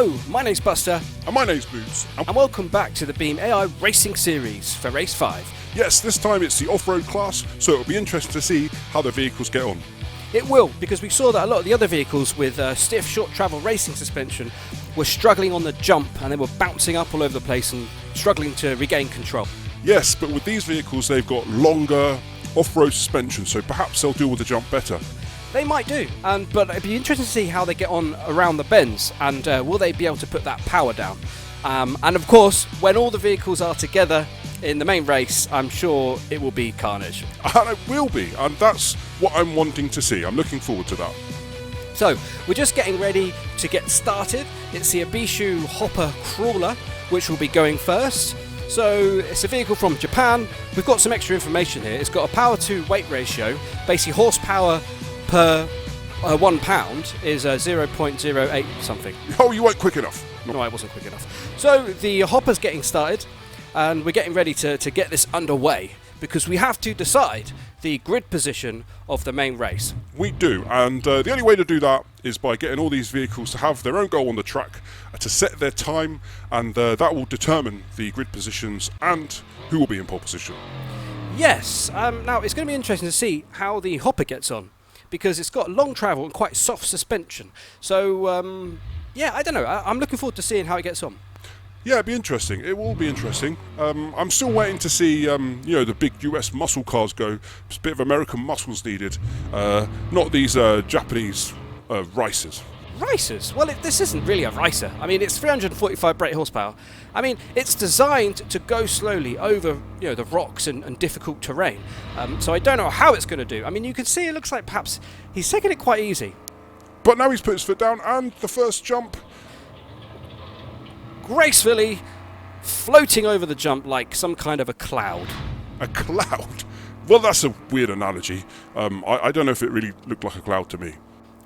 Hello, my name's Buster. And my name's Boots. And welcome back to the Beam AI Racing Series for Race 5. Yes, this time it's the off-road class, so it'll be interesting to see how the vehicles get on. It will, because we saw that a lot of the other vehicles with stiff short travel racing suspension were struggling on the jump and they were bouncing up all over the place and struggling to regain control. Yes, but with these vehicles they've got longer off-road suspension, so perhaps they'll deal with the jump better. They might do, but it'd be interesting to see how they get on around the bends and will they be able to put that power down. And of course, when all the vehicles are together in the main race, I'm sure it will be carnage. And it will be, and that's what I'm wanting to see. I'm looking forward to that. So, we're just getting ready to get started. It's the Ibishu Hopper Crawler, which will be going first. So, it's a vehicle from Japan. We've got some extra information here. It's got a power to weight ratio, basically horsepower per 1 pound is 0.08 something. Oh, you weren't quick enough. No, I wasn't quick enough. So, the hopper's getting started. And we're getting ready to get this underway because we have to decide the grid position of the main race. We do, and the only way to do that is by getting all these vehicles to have their own goal on the track, to set their time, and that will determine the grid positions and who will be in pole position. Yes, now it's going to be interesting to see how the hopper gets on because it's got long travel and quite soft suspension. So, yeah, I don't know. I'm looking forward to seeing how it gets on. Yeah, it'll be interesting. It will be interesting. I'm still waiting to see, the big US muscle cars go. There's a bit of American muscles needed, not these Japanese racers. Racers? Well, this isn't really a racer. I mean, it's 345 brake horsepower. I mean, it's designed to go slowly over, the rocks and difficult terrain. So I don't know how it's going to do. I mean, you can see it looks like perhaps he's taking it quite easy. But now he's put his foot down, and the first jump. Gracefully floating over the jump like some kind of a cloud. A cloud? Well, that's a weird analogy. I don't know if it really looked like a cloud to me.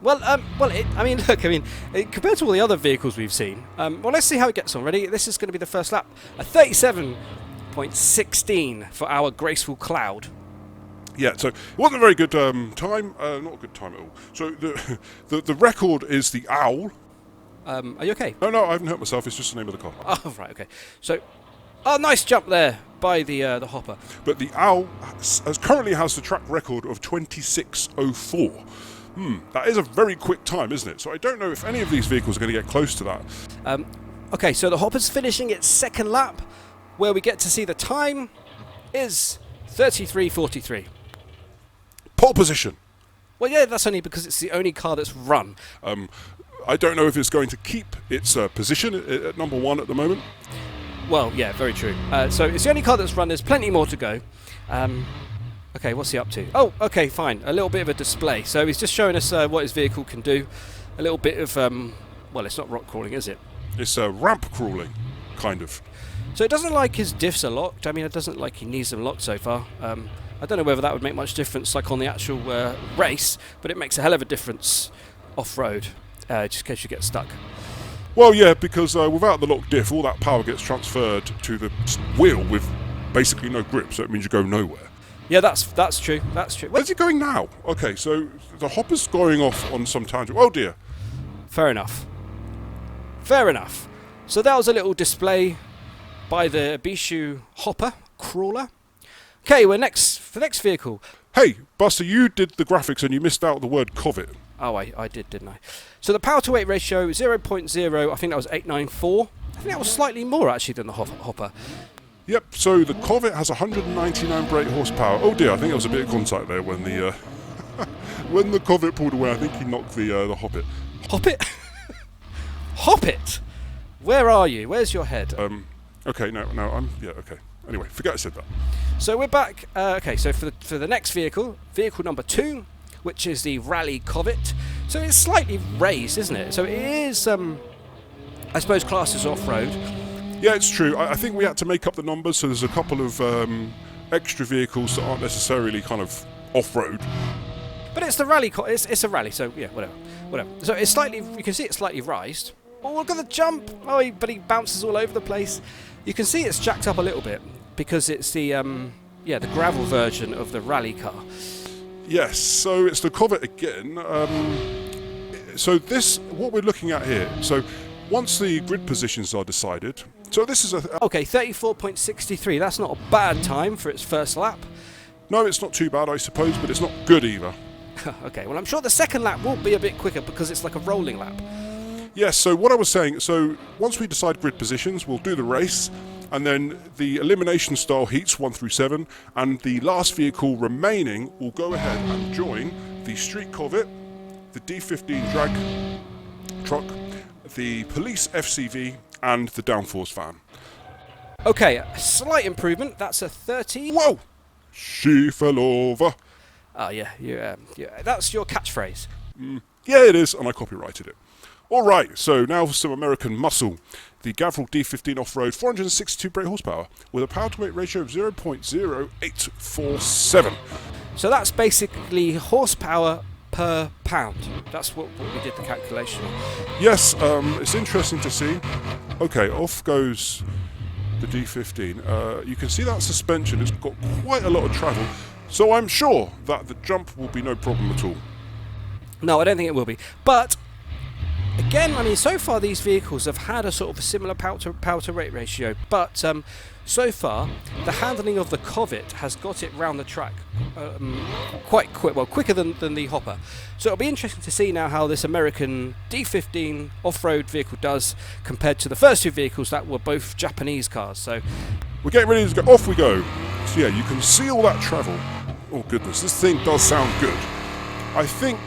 Well, compared to all the other vehicles we've seen, let's see how it gets on. Ready? This is going to be the first lap. A 37.16 for our graceful cloud. Yeah, so it wasn't a very good time. Not a good time at all. So the record is the Owl. Are you okay? No, I haven't hurt myself. It's just the name of the car. Oh, right, okay. So, nice jump there by the hopper. But the Owl currently has the track record of 26:04. That is a very quick time, isn't it? So I don't know if any of these vehicles are going to get close to that. Okay, so the hopper's finishing its second lap, where we get to see the time is 33:43. Pole position. Well, yeah, that's only because it's the only car that's run. I don't know if it's going to keep its position at number 1 at the moment. Well, yeah, very true. So it's the only car that's run. There's plenty more to go. Okay, what's he up to? Oh, okay, fine. A little bit of a display. So he's just showing us what his vehicle can do. A little bit of, it's not rock crawling, is it? It's ramp crawling, kind of. So it doesn't like his diffs are locked. I mean, it doesn't like he needs them locked so far. I don't know whether that would make much difference, like on the actual race, but it makes a hell of a difference off-road. Just in case you get stuck. Well, yeah, because without the lock diff, all that power gets transferred to the wheel with basically no grip, so it means you go nowhere. Yeah, that's true. That's true. Where's he going now? Okay, so the hopper's going off on some tangent. Oh dear. Fair enough. So that was a little display by the Ibishu Hopper Crawler. Okay, we're next for the next vehicle. Hey, Buster, you did the graphics and you missed out the word Covet. Oh, I did, didn't I? So the power to weight ratio 0.0, I think that was 894. I think that was slightly more actually than the hopper. Yep, so the Covet has 199 brake horsepower. Oh dear, I think there was a bit of contact there when the when the Covet pulled away. I think he knocked the Hoppet. Hoppet? Hoppet? Where are you? Where's your head? Okay, no, okay. Anyway, forget I said that. So we're back. Okay, so for the next vehicle number 2, which is the Rally Covet. So it's slightly raised, isn't it? So it is, I suppose, classed as off-road. Yeah, it's true. I think we had to make up the numbers, so there's a couple of extra vehicles that aren't necessarily kind of off-road. But it's the Rally, it's a rally, so yeah, whatever. So it's slightly, you can see it's slightly raised. Oh, look at the jump! Oh, but he bounces all over the place. You can see it's jacked up a little bit because it's the gravel version of the rally car. Yes, so it's the Covet again. So this, what we're looking at here, so once the grid positions are decided, so this is Okay, 34.63. That's not a bad time for its first lap. no, it's not too bad, I suppose, but it's not good either. Okay, well, I'm sure the second lap will be a bit quicker because it's like a rolling lap. Yes, so what I was saying, so once we decide grid positions, we'll do the race, and then the elimination style heats 1 through 7, and the last vehicle remaining will go ahead and join the Street Covet, the D15 drag truck, the police FCV, and the downforce van. Okay, a slight improvement. That's a 30. Whoa! She fell over. Oh, yeah, that's your catchphrase. Yeah, it is, and I copyrighted it. Alright, so now for some American muscle. The Gavril D15 off-road, 462 brake horsepower, with a power-to-weight ratio of 0.0847. So that's basically horsepower per pound. That's what we did the calculation on. Yes, it's interesting to see. Okay, off goes the D15. You can see that suspension has got quite a lot of travel, so I'm sure that the jump will be no problem at all. No, I don't think it will be. But again, I mean, so far these vehicles have had a sort of a similar power to weight ratio, but so far the handling of the Covet has got it round the track quite quick, well, quicker than the Hopper. So it'll be interesting to see now how this American D15 off-road vehicle does compared to the first two vehicles that were both Japanese cars. So we're getting ready to go. Off we go. So yeah, you can see all that travel. Oh goodness, this thing does sound good. I think,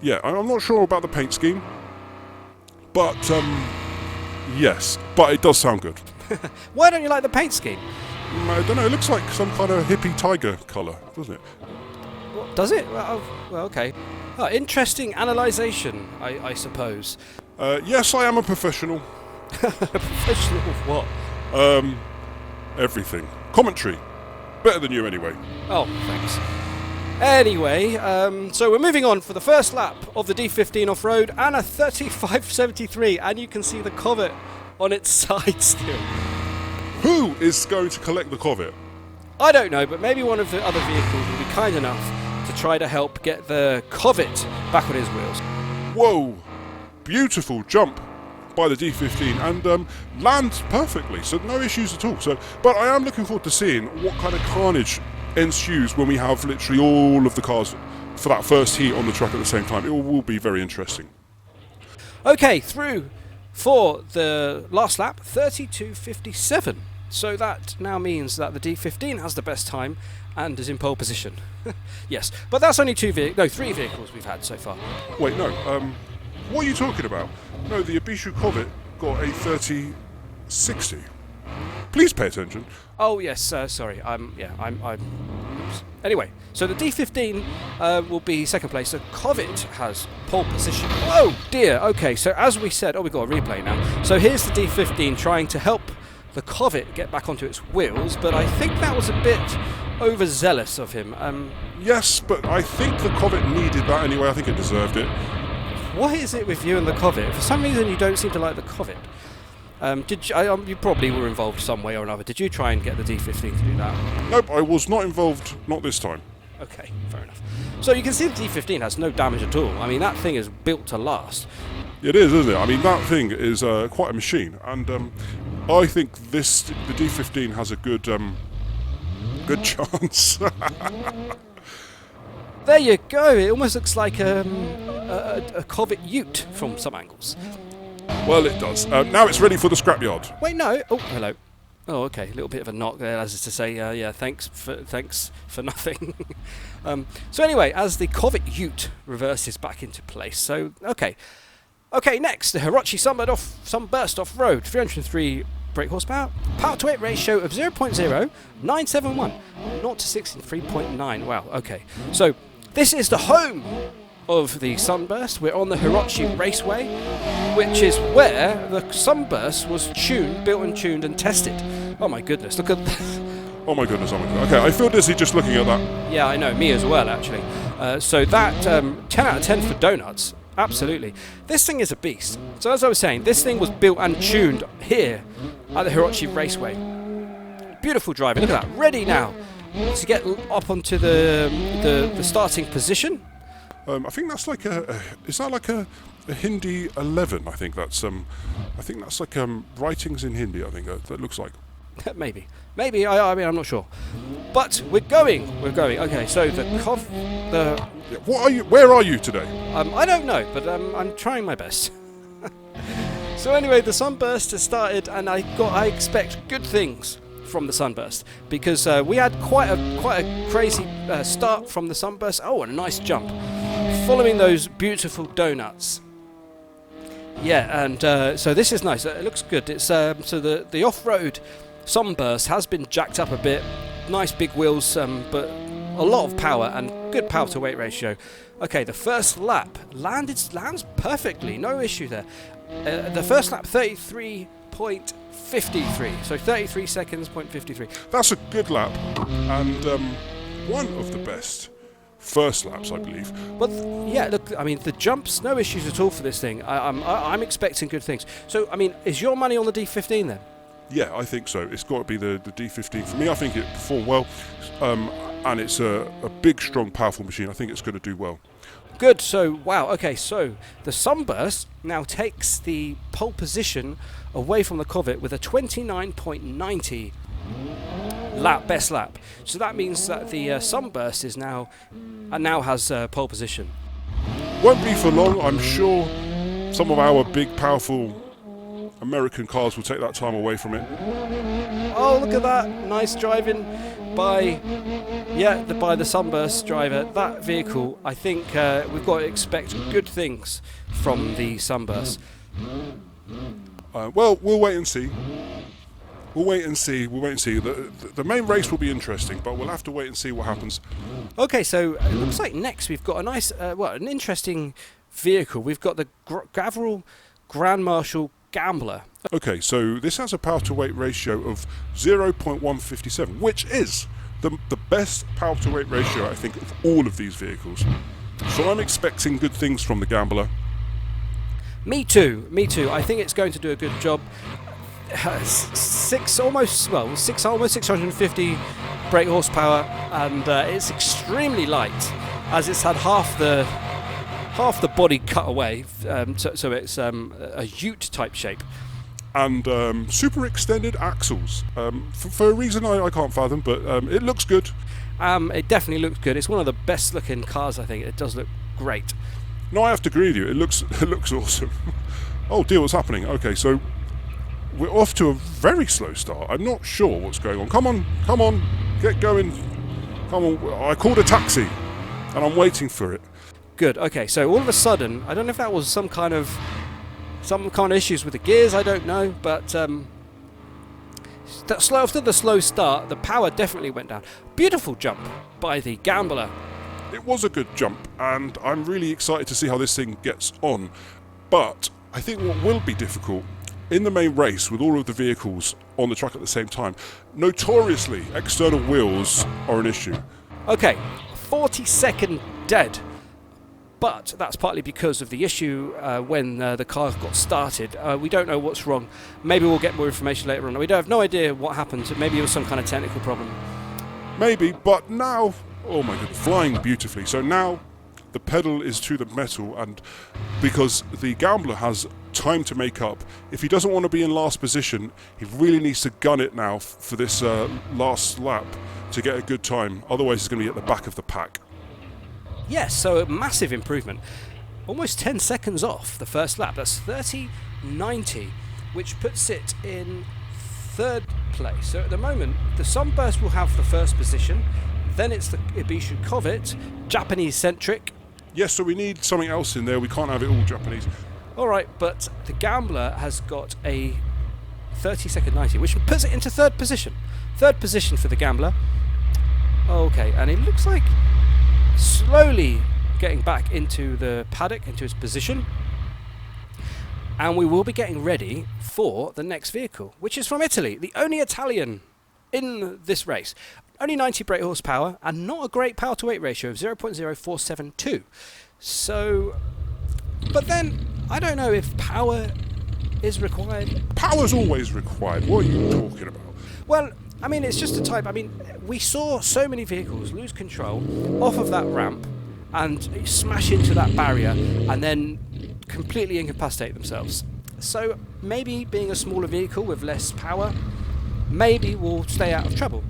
yeah, I'm not sure about the paint scheme. But, yes, but it does sound good. Why don't you like the paint scheme? I don't know, it looks like some kind of hippie tiger colour, doesn't it? What, does it? Well, okay. Oh, interesting analysation, I suppose. Yes, I am a professional. A professional of what? Everything. Commentary. Better than you anyway. Oh, thanks. Anyway, so we're moving on for the first lap of the D15 off-road and a 35.73, and you can see the Covet on its side still. Who is going to collect the Covet? I don't know, but maybe one of the other vehicles will be kind enough to try to help get the Covet back on his wheels. Whoa! Beautiful jump by the D15 and lands perfectly, so no issues at all. So, but I am looking forward to seeing what kind of carnage ensues when we have literally all of the cars for that first heat on the track at the same time. It will be very interesting. Okay, through for the last lap, 32.57. So that now means that the D15 has the best time and is in pole position. Yes, but that's only three vehicles we've had so far. Wait, no. What are you talking about? No, the Ibishu Covet got a 30.60. Please pay attention. Oh yes, sorry. Oops. Anyway, so the D15 will be second place. So Covet has pole position. Oh dear. Okay, so as we said, we've got a replay now. So here's the D15 trying to help the Covet get back onto its wheels, but I think that was a bit overzealous of him. Yes, but I think the Covet needed that anyway. I think it deserved it. What is it with you and the Covet? For some reason, you don't seem to like the Covet. Did you, you probably were involved some way or another. Did you try and get the D15 to do that? Nope, I was not involved. Not this time. Okay, fair enough. So you can see the D15 has no damage at all. I mean, that thing is built to last. It is, isn't it? I mean, that thing is quite a machine, and I think the D15 has a good chance. There you go. It almost looks like a Covet Ute from some angles. Well, it does. Now it's ready for the scrapyard. Wait, no. Oh, hello. Oh, okay. A little bit of a knock there, as is to say, yeah, thanks for nothing. So anyway, as the Covet Ute reverses back into place. So, okay. Okay, next, the Hirochi Sunburst off-road, 303 brake horsepower, power-to-weight ratio of 0.0971, 0 to 63.9. Wow, okay. So, this is the home of the Sunburst. We're on the Hirochi Raceway, which is where the Sunburst was built and tuned and tested. Oh my goodness, look at that. Oh my goodness, Okay, I feel dizzy just looking at that. Yeah, I know, me as well, actually. So that, 10 out of 10 for donuts. Absolutely. This thing is a beast. So as I was saying, this thing was built and tuned here at the Hirochi Raceway. Beautiful driving. Look at that. Ready now to get up onto the starting position. I think that's like is that like a a Hindi 11. I think that's like writings in Hindi. I think that looks like. Maybe. I mean, I'm not sure. But we're going. Okay, so the What are you? Where are you today? I don't know, but I'm trying my best. So anyway, the sunburst has started, and I expect good things from the sunburst, because we had quite a crazy start from the sunburst. Oh, and a nice jump, following those beautiful donuts. Yeah, and so this is nice. It looks good. It's so the off-road sunburst has been jacked up a bit. Nice big wheels, but a lot of power and good power to weight ratio. Okay, the first lap lands perfectly, no issue there. The first lap 33.53, so 33 seconds, 0.53. That's a good lap, and one of the best first laps, I believe. But yeah, look, I mean, the jumps, no issues at all for this thing. I'm expecting good things. So, I mean, is your money on the D15 then? Yeah, I think so. It's got to be the D15 for me. I think it performed well, and it's a big, strong, powerful machine. I think it's going to do well. Good. So, wow. Okay, so the sunburst now takes the pole position away from the Covet with a 29.90 best lap. So that means that the sunburst is now has pole position. Won't be for long. I'm sure some of our big, powerful American cars will take that time away from it. Oh, look at that. Nice driving by the sunburst driver. That vehicle, I think we've got to expect good things from the sunburst. Well, we'll wait and see. The main race will be interesting, but we'll have to wait and see what happens. Okay, so it looks like next we've got a nice, an interesting vehicle. We've got the Gavril Grand Marshal Gambler. Okay, so this has a power to weight ratio of 0.157, which is the best power to weight ratio, I think, of all of these vehicles. So I'm expecting good things from the Gambler. Me too. I think it's going to do a good job. Almost 650 brake horsepower, and it's extremely light, as it's had half the body cut away, so it's a ute type shape. And super extended axles, for a reason I can't fathom, but it looks good. It definitely looks good. It's one of the best looking cars, I think. It does look great. No, I have to agree with you. It looks awesome. Oh dear, what's happening? Okay, so we're off to a very slow start. I'm not sure what's going on. Come on, get going. Come on, I called a taxi, and I'm waiting for it. Good. Okay, so all of a sudden, I don't know if that was some kind of issues with the gears. I don't know, but after the slow start, the power definitely went down. Beautiful jump by the Gambler. It was a good jump, and I'm really excited to see how this thing gets on. But I think what will be difficult in the main race with all of the vehicles on the track at the same time, notoriously, external wheels are an issue. Okay, 40-second dead. But that's partly because of the issue when the car got started. We don't know what's wrong. Maybe we'll get more information later on. We have no idea what happened. Maybe it was some kind of technical problem. Maybe, but now, oh my goodness, flying beautifully. So now the pedal is to the metal, and because the Gambler has time to make up, if he doesn't want to be in last position, he really needs to gun it now for this last lap to get a good time. Otherwise, he's going to be at the back of the pack. Yes, so a massive improvement. Almost 10 seconds off the first lap. That's 30.90, which puts it in third place. So at the moment, the Sunburst will have the first position. Then it's the Ibishu Covet, Japanese-centric. Yes, so we need something else in there. We can't have it all Japanese. All right, but the Gambler has got a 30-second 90, which puts it into third position. Third position for the Gambler. Okay, and it looks like slowly getting back into the paddock, into its position, and we will be getting ready for the next vehicle, which is from Italy, the only Italian in this race. Only 90 brake horsepower and not a great power to weight ratio of 0.0472. So, but then I don't know if power is required. Power's always required. What are you talking about? Well, I mean, it's just a type. I mean, we saw so many vehicles lose control off of that ramp and smash into that barrier and then completely incapacitate themselves. So maybe being a smaller vehicle with less power, maybe we'll stay out of trouble.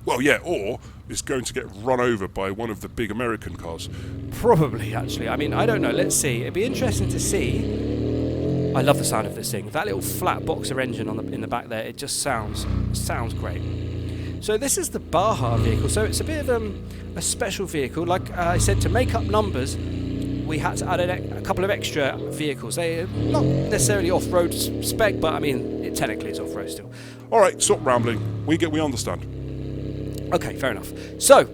Well, yeah, or it's going to get run over by one of the big American cars. Probably, actually. I mean, I don't know. Let's see. It'd be interesting to see. I love the sound of this thing. That little flat boxer engine in the back there, it just sounds great. So this is the Baja vehicle. So it's a bit of a special vehicle. Like I said, to make up numbers, we had to add a couple of extra vehicles. They're not necessarily off-road spec, but I mean, it technically is off-road still. All right, stop rambling. We understand. Okay, fair enough. So,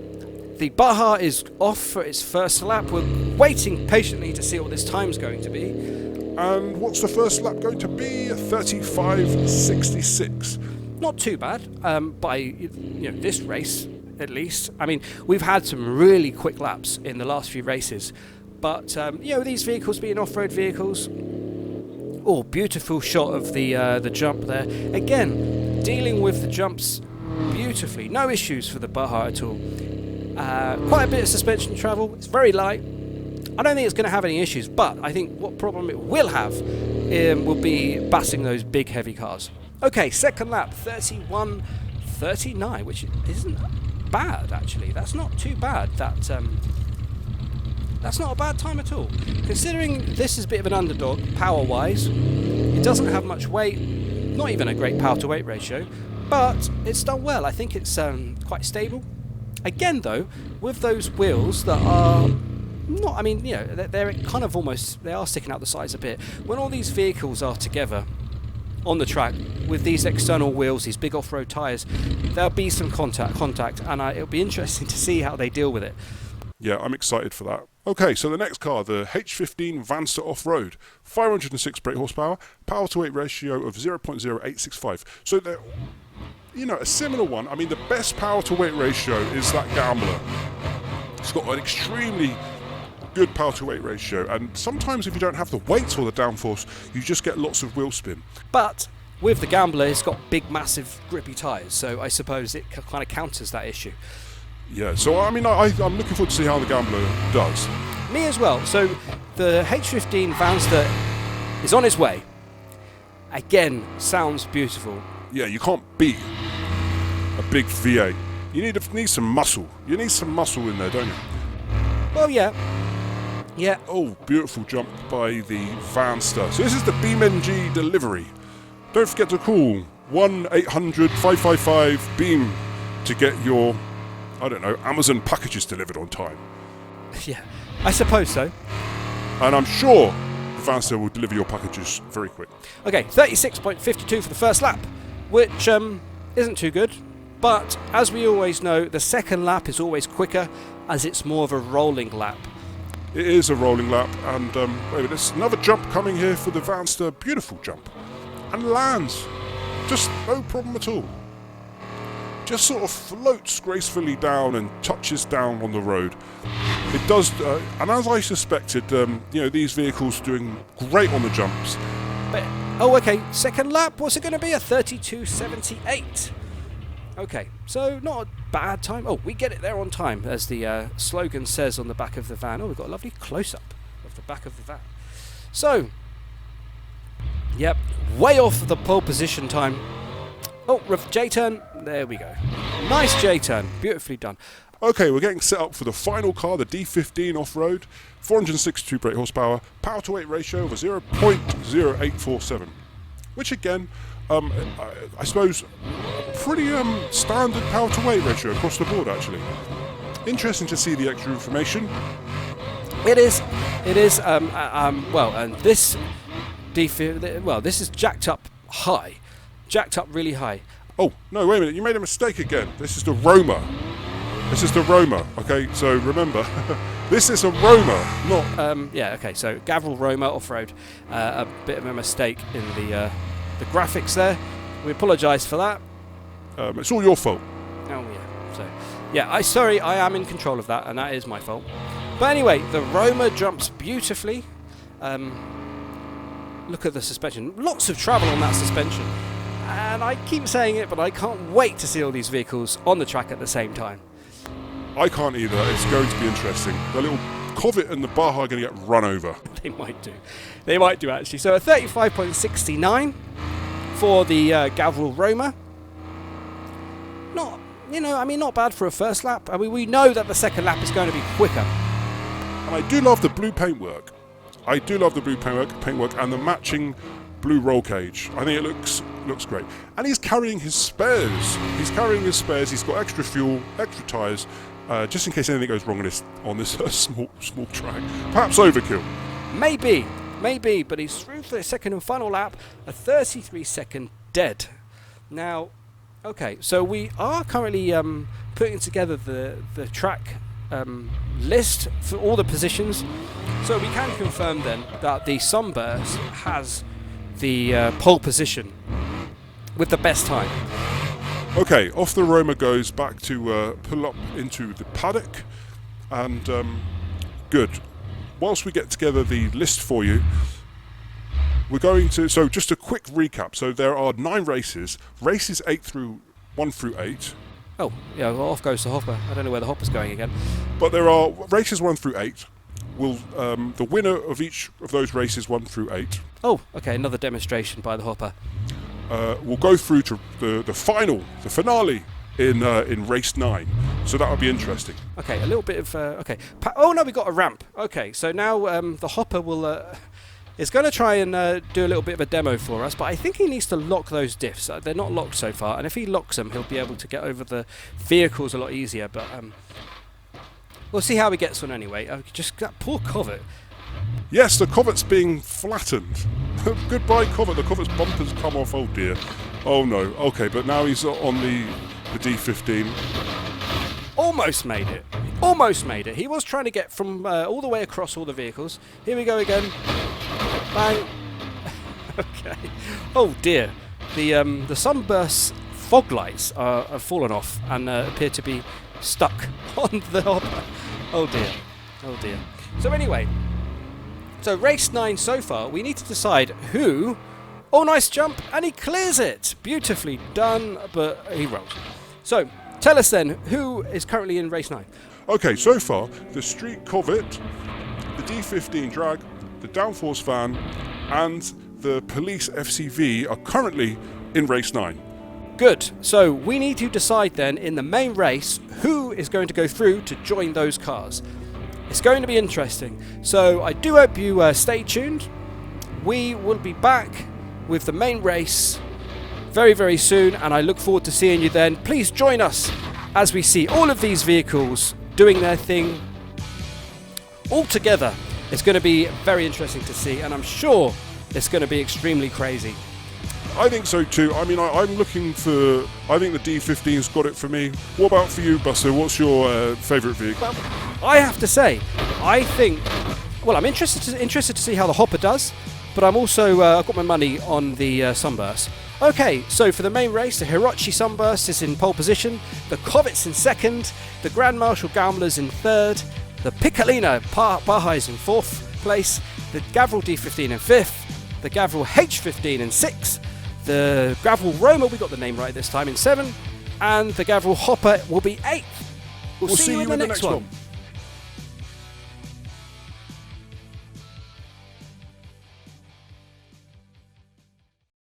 the Baja is off for its first lap. We're waiting patiently to see what this time's going to be. And what's the first lap going to be? 35.66. Not too bad, by this race at least. I mean, we've had some really quick laps in the last few races, but these vehicles being off-road vehicles. Oh, beautiful shot of the jump there. Again, dealing with the jumps beautifully. No issues for the Baja at all. Quite a bit of suspension travel. It's very light. I don't think it's going to have any issues, but I think what problem it will have will be battling those big heavy cars. Okay, second lap, 31.39, which isn't bad actually. That's not too bad. That's not a bad time at all. Considering this is a bit of an underdog power-wise, it doesn't have much weight, not even a great power-to-weight ratio, but it's done well. I think it's quite stable. Again, though, with those wheels that are not, I mean, they're kind of almost, they are sticking out the sides a bit. When all these vehicles are together on the track with these external wheels, these big off-road tyres, there'll be some contact, and it'll be interesting to see how they deal with it. Yeah, I'm excited for that. Okay, so the next car, the H15 Vanster Off-Road, 506 brake horsepower, power-to-weight ratio of 0.0865. So they're, a similar one. I mean, the best power-to-weight ratio is that Gambler. It's got an extremely good power-to-weight ratio, and sometimes if you don't have the weight or the downforce, you just get lots of wheel spin. But with the Gambler, it's got big, massive, grippy tyres, so I suppose it kind of counters that issue. Yeah, so I mean, I'm looking forward to see how the Gambler does. Me as well. So the H15 Vanster is on its way. Again, sounds beautiful. Yeah, you can't beat a big V8. You need some muscle. You need some muscle in there, don't you? Well, yeah. Yeah. Oh, beautiful jump by the Vanster. So this is the beamng delivery. Don't forget to call 1-800-555-BEAM to get your, Amazon packages delivered on time. Yeah, I suppose so. And I'm sure the Vanster will deliver your packages very quick. Okay, 36.52 for the first lap, which isn't too good. But as we always know, the second lap is always quicker, as it's more of a rolling lap. It is a rolling lap, and there's another jump coming here for the Vanster. Beautiful jump. And lands. Just no problem at all. Just sort of floats gracefully down and touches down on the road. It does, and as I suspected, these vehicles are doing great on the jumps. But, okay, second lap, what's it going to be? A 32.78. Okay, so not a bad time. Oh, we get it there on time, as the slogan says on the back of the van. Oh, we've got a lovely close-up of the back of the van. So, yep, way off the pole position time. Oh, J-turn, there we go. Nice J-turn, beautifully done. Okay, we're getting set up for the final car, the D15 Off-Road, 462 brake horsepower, power-to-weight ratio of a 0.0847, which again, I suppose, pretty standard power-to-weight ratio across the board, actually. Interesting to see the extra information. It is. Well, and this this is jacked up high. Jacked up really high. Oh, no, wait a minute, you made a mistake again. This is the Roamer. Okay, so remember, this is a Roamer, not... okay, so Gavril Roamer Off-Road. A bit of a mistake in the graphics there. We apologise for that. It's all your fault. Oh, yeah. So, sorry, I am in control of that, and that is my fault. But anyway, the Roamer jumps beautifully. Look at the suspension. Lots of travel on that suspension. And I keep saying it, but I can't wait to see all these vehicles on the track at the same time. I can't either. It's going to be interesting. The little Covet and the Baja are going to get run over. They might do. They might do, actually. So a 35.69 for the Gavril Roamer. Not, not bad for a first lap. I mean, we know that the second lap is going to be quicker. And I do love the blue paintwork. I do love the blue paintwork and the matching blue roll cage. I think it looks great. And he's carrying his spares. He's got extra fuel, extra tyres, just in case anything goes wrong on this small track. Perhaps overkill. Maybe, but he's through for the second and final lap, a 33-second dead. Now, okay, so we are currently putting together the track list for all the positions. So we can confirm then that the Sunburst has the pole position with the best time. Okay, off the Roamer goes back to pull up into the paddock, and good. Whilst we get together the list for you, we're going to... So just a quick recap. So there are 9 races. Races 1 through 8. Oh, yeah, well, off goes the Hopper. I don't know where the Hopper's going again. But there are races 1 through 8. The winner of each of those races 1 through 8... Oh, okay, another demonstration by the Hopper. We'll go through to the finale in race 9. So that would be interesting. Okay, a little bit of... okay. Oh, no, we got a ramp. Okay, so now the Hopper is going to try and do a little bit of a demo for us, but I think he needs to lock those diffs. They're not locked so far, and if he locks them, he'll be able to get over the vehicles a lot easier, but we'll see how he gets on anyway. Just that poor Covet. Yes, the Covet's being flattened. Goodbye, Covet. The Covet's bumper's come off. Oh, dear. Oh, no. Okay, but now he's on the D15. Almost made it. Almost made it. He was trying to get from all the way across all the vehicles. Here we go again. Bang. Okay. Oh, dear. The Sunburst fog lights have fallen off and appear to be stuck on the Hopper. Oh, dear. Oh, dear. So anyway... So race 9 so far, we need to decide who... Oh, nice jump, and he clears it! Beautifully done, but he rolls. So, tell us then, who is currently in race 9? Okay, so far, the Street Covet, the D15 Drag, the Downforce Van, and the Police FCV are currently in race 9. Good, so we need to decide then, in the main race, who is going to go through to join those cars. It's going to be interesting, so I do hope you stay tuned. We will be back with the main race very, very soon, and I look forward to seeing you then. Please join us as we see all of these vehicles doing their thing all together. It's going to be very interesting to see, and I'm sure it's going to be extremely crazy. I think so too. I mean, I'm looking for... I think the D15's got it for me. What about for you, Buster? What's your favourite vehicle? Well, I have to say, I think... Well, I'm interested to see how the Hopper does, but I'm also... I've got my money on the Sunburst. Okay, so for the main race, the Hirochi Sunburst is in pole position, the Covet's in second, the Grand Marshal Gamblers in third, the Piccolina Baja is in fourth place, the Gavril D15 in fifth, the Gavril H15 in sixth, the Gavril Roamer, we got the name right this time, in 7th, and the Gavril Hopper will be 8th. We'll see you in the next one.